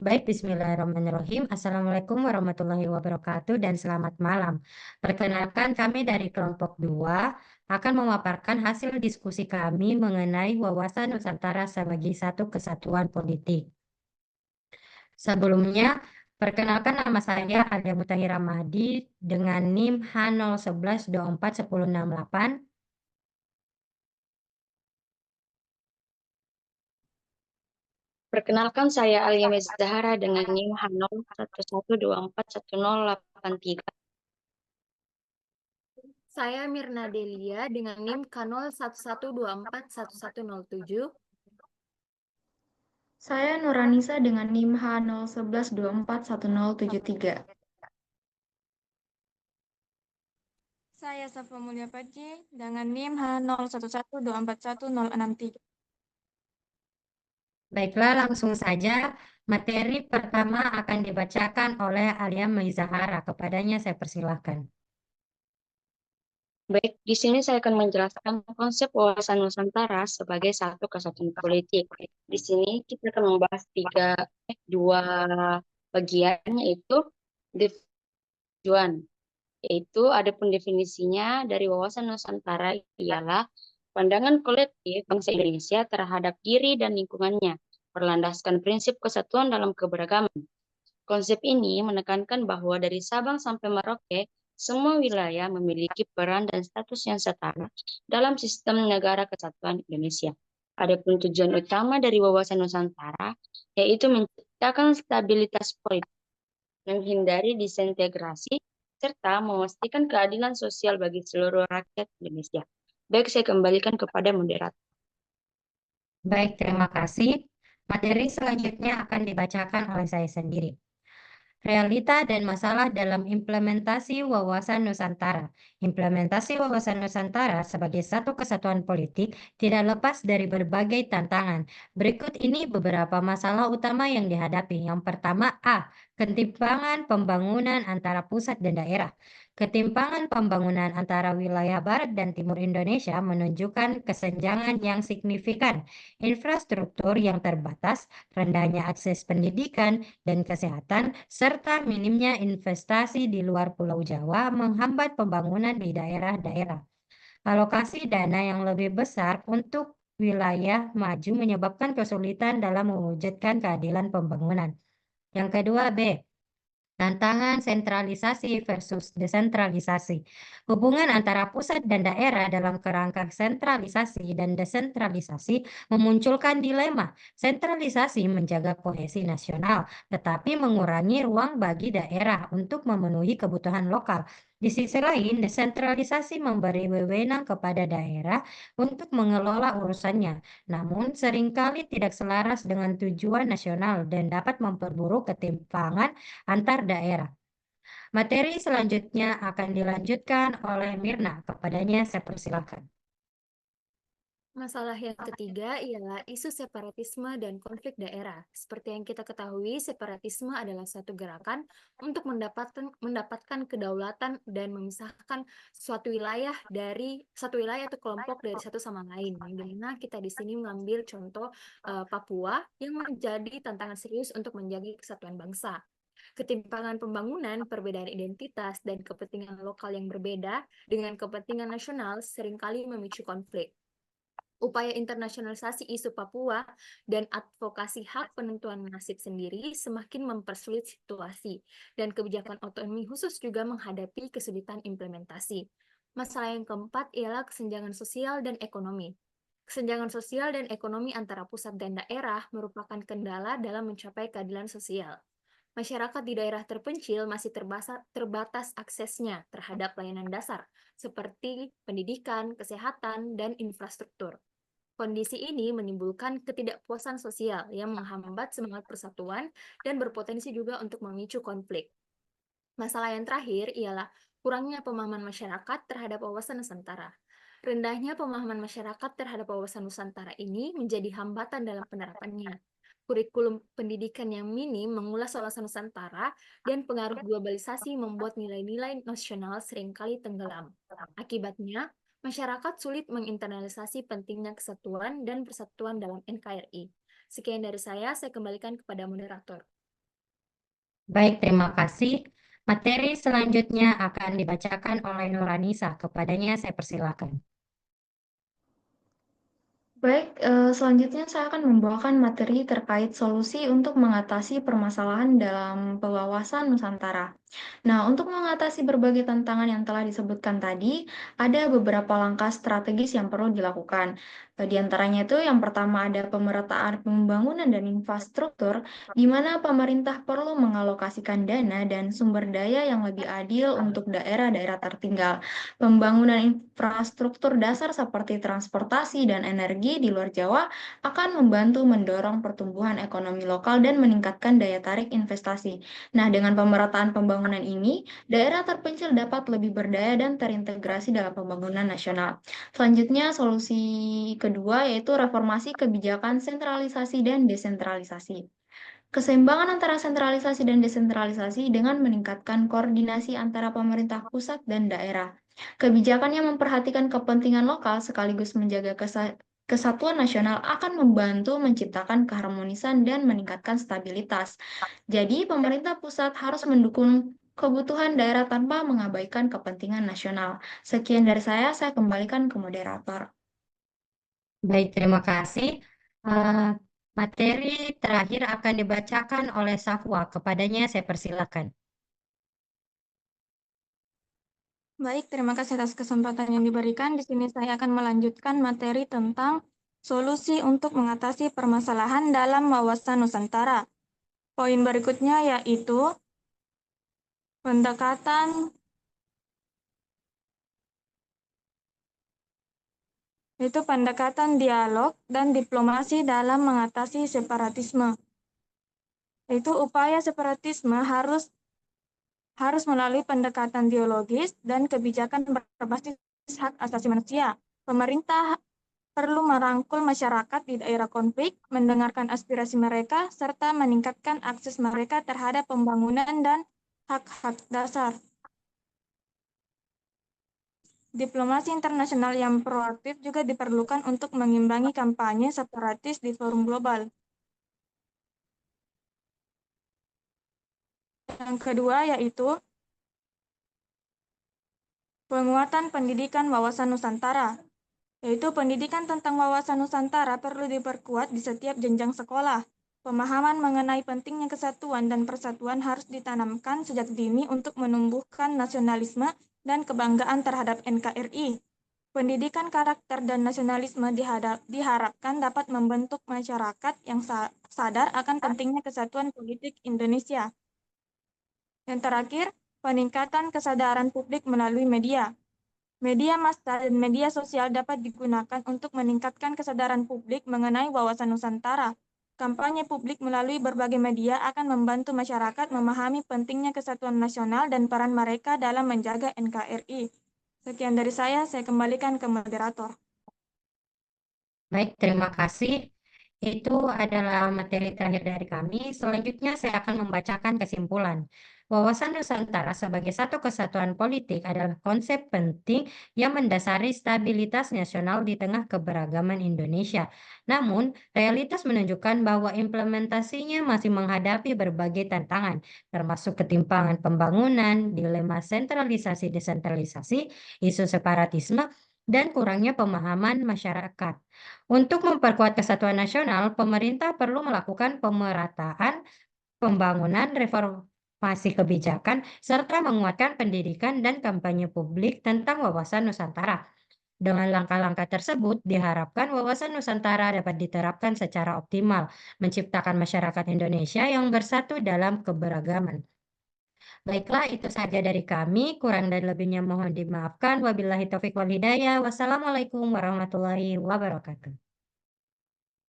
Baik, bismillahirrahmanirrahim. Assalamualaikum warahmatullahi wabarakatuh dan selamat malam. Perkenalkan kami dari kelompok 2 akan memaparkan hasil diskusi kami mengenai wawasan Nusantara sebagai satu kesatuan politik. Sebelumnya, perkenalkan nama saya Alia Mutahira Mahdi dengan NIM H011241068. Perkenalkan saya Alia Zahara dengan NIM H011241083. Saya Mirna Delia dengan NIM K0112411107. Saya Nuranisa dengan NIM H011241073. Saya Safa Mulia Paji dengan NIM H0112411063. Baiklah, langsung saja. Materi pertama akan dibacakan oleh Alia Zahara. Kepadanya saya persilahkan. Baik, di sini saya akan menjelaskan konsep wawasan Nusantara sebagai satu kesatuan politik. Di sini kita akan membahas dua bagian, yaitu tujuan. Yaitu ada pun definisinya dari wawasan Nusantara ialah pandangan kolektif bangsa Indonesia terhadap diri dan lingkungannya, berlandaskan prinsip kesatuan dalam keberagaman. Konsep ini menekankan bahwa dari Sabang sampai Merauke, semua wilayah memiliki peran dan status yang setara dalam sistem negara kesatuan Indonesia. Adapun tujuan utama dari wawasan Nusantara yaitu menciptakan stabilitas politik, menghindari disintegrasi, serta memastikan keadilan sosial bagi seluruh rakyat Indonesia. Baik, saya kembalikan kepada moderator. Baik, terima kasih. Materi selanjutnya akan dibacakan oleh saya sendiri. Realita dan masalah dalam implementasi wawasan Nusantara. Implementasi wawasan Nusantara sebagai satu kesatuan politik tidak lepas dari berbagai tantangan. Berikut ini beberapa masalah utama yang dihadapi. Yang pertama, ketimpangan pembangunan antara pusat dan daerah. Ketimpangan pembangunan antara wilayah barat dan timur Indonesia menunjukkan kesenjangan yang signifikan, infrastruktur yang terbatas, rendahnya akses pendidikan dan kesehatan, serta minimnya investasi di luar Pulau Jawa menghambat pembangunan di daerah-daerah. Alokasi dana yang lebih besar untuk wilayah maju menyebabkan kesulitan dalam mewujudkan keadilan pembangunan. Yang kedua, tantangan sentralisasi versus desentralisasi. Hubungan antara pusat dan daerah dalam kerangka sentralisasi dan desentralisasi memunculkan dilema. Sentralisasi menjaga kohesi nasional, tetapi mengurangi ruang bagi daerah untuk memenuhi kebutuhan lokal. Di sisi lain, desentralisasi memberi wewenang kepada daerah untuk mengelola urusannya, namun seringkali tidak selaras dengan tujuan nasional dan dapat memperburuk ketimpangan antar daerah. Materi selanjutnya akan dilanjutkan oleh Mirna. Kepadanya saya persilahkan. Masalah yang ketiga ialah isu separatisme dan konflik daerah. Seperti yang kita ketahui, separatisme adalah suatu gerakan untuk mendapatkan kedaulatan dan memisahkan suatu wilayah atau kelompok dari satu sama lain. Yang dimana kita di sini mengambil contoh Papua yang menjadi tantangan serius untuk menjaga kesatuan bangsa. Ketimpangan pembangunan, perbedaan identitas, dan kepentingan lokal yang berbeda dengan kepentingan nasional seringkali memicu konflik. Upaya internasionalisasi isu Papua dan advokasi hak penentuan nasib sendiri semakin mempersulit situasi, dan kebijakan otonomi khusus juga menghadapi kesulitan implementasi. Masalah yang keempat ialah kesenjangan sosial dan ekonomi. Kesenjangan sosial dan ekonomi antara pusat dan daerah merupakan kendala dalam mencapai keadilan sosial. Masyarakat di daerah terpencil masih terbatas aksesnya terhadap layanan dasar, seperti pendidikan, kesehatan, dan infrastruktur. Kondisi ini menimbulkan ketidakpuasan sosial yang menghambat semangat persatuan dan berpotensi juga untuk memicu konflik. Masalah yang terakhir ialah kurangnya pemahaman masyarakat terhadap wawasan Nusantara. Rendahnya pemahaman masyarakat terhadap wawasan Nusantara ini menjadi hambatan dalam penerapannya. Kurikulum pendidikan yang minim mengulas wawasan Nusantara dan pengaruh globalisasi membuat nilai-nilai nasional seringkali tenggelam. Akibatnya, masyarakat sulit menginternalisasi pentingnya kesatuan dan persatuan dalam NKRI. Sekian dari saya kembalikan kepada moderator. Baik, terima kasih. Materi selanjutnya akan dibacakan oleh Nuranisa. Kepadanya saya persilakan. Baik, selanjutnya saya akan membawakan materi terkait solusi untuk mengatasi permasalahan dalam pewawasan Nusantara. Nah, untuk mengatasi berbagai tantangan yang telah disebutkan tadi, ada beberapa langkah strategis yang perlu dilakukan. Di antaranya itu yang pertama ada pemerataan pembangunan dan infrastruktur, di mana pemerintah perlu mengalokasikan dana dan sumber daya yang lebih adil untuk daerah-daerah tertinggal. Pembangunan infrastruktur dasar seperti transportasi dan energi di luar Jawa akan membantu mendorong pertumbuhan ekonomi lokal dan meningkatkan daya tarik investasi. Nah, dengan pemerataan pembangunan ini, daerah terpencil dapat lebih berdaya dan terintegrasi dalam pembangunan nasional. Selanjutnya, solusi kedua yaitu reformasi kebijakan sentralisasi dan desentralisasi. Keseimbangan antara sentralisasi dan desentralisasi dengan meningkatkan koordinasi antara pemerintah pusat dan daerah. Kebijakan yang memperhatikan kepentingan lokal sekaligus menjaga kesatuan nasional akan membantu menciptakan keharmonisan dan meningkatkan stabilitas. Jadi, pemerintah pusat harus mendukung kebutuhan daerah tanpa mengabaikan kepentingan nasional. Sekian dari saya kembalikan ke moderator. Baik, terima kasih. Materi terakhir akan dibacakan oleh Safwa. Kepadanya saya persilakan. Baik, terima kasih atas kesempatan yang diberikan. Di sini saya akan melanjutkan materi tentang solusi untuk mengatasi permasalahan dalam wawasan Nusantara. Poin berikutnya yaitu pendekatan dialog dan diplomasi dalam mengatasi separatisme. Itu upaya separatisme harus melalui pendekatan ideologis dan kebijakan berbasis hak asasi manusia. Pemerintah perlu merangkul masyarakat di daerah konflik, mendengarkan aspirasi mereka, serta meningkatkan akses mereka terhadap pembangunan dan hak-hak dasar. Diplomasi internasional yang proaktif juga diperlukan untuk mengimbangi kampanye separatis di forum global. Yang kedua yaitu penguatan pendidikan wawasan Nusantara, yaitu pendidikan tentang wawasan Nusantara perlu diperkuat di setiap jenjang sekolah. Pemahaman mengenai pentingnya kesatuan dan persatuan harus ditanamkan sejak dini untuk menumbuhkan nasionalisme dan kebanggaan terhadap NKRI. Pendidikan karakter dan nasionalisme diharapkan dapat membentuk masyarakat yang sadar akan pentingnya kesatuan politik Indonesia. Yang terakhir, peningkatan kesadaran publik melalui media. Media massa dan media sosial dapat digunakan untuk meningkatkan kesadaran publik mengenai wawasan Nusantara. Kampanye publik melalui berbagai media akan membantu masyarakat memahami pentingnya kesatuan nasional dan peran mereka dalam menjaga NKRI. Sekian dari saya kembalikan ke moderator. Baik, terima kasih. Itu adalah materi terakhir dari kami. Selanjutnya saya akan membacakan kesimpulan. Wawasan Nusantara sebagai satu kesatuan politik adalah konsep penting yang mendasari stabilitas nasional di tengah keberagaman Indonesia. Namun, realitas menunjukkan bahwa implementasinya masih menghadapi berbagai tantangan, termasuk ketimpangan pembangunan, dilema sentralisasi-desentralisasi, isu separatisme, dan kurangnya pemahaman masyarakat. Untuk memperkuat kesatuan nasional, pemerintah perlu melakukan pemerataan, pembangunan, reformasi kebijakan, serta menguatkan pendidikan dan kampanye publik tentang wawasan Nusantara. Dengan langkah-langkah tersebut, diharapkan wawasan Nusantara dapat diterapkan secara optimal, menciptakan masyarakat Indonesia yang bersatu dalam keberagaman. Baiklah, itu saja dari kami. Kurang dan lebihnya mohon dimaafkan. Wabillahi taufiq wal hidayah. Wassalamualaikum warahmatullahi wabarakatuh.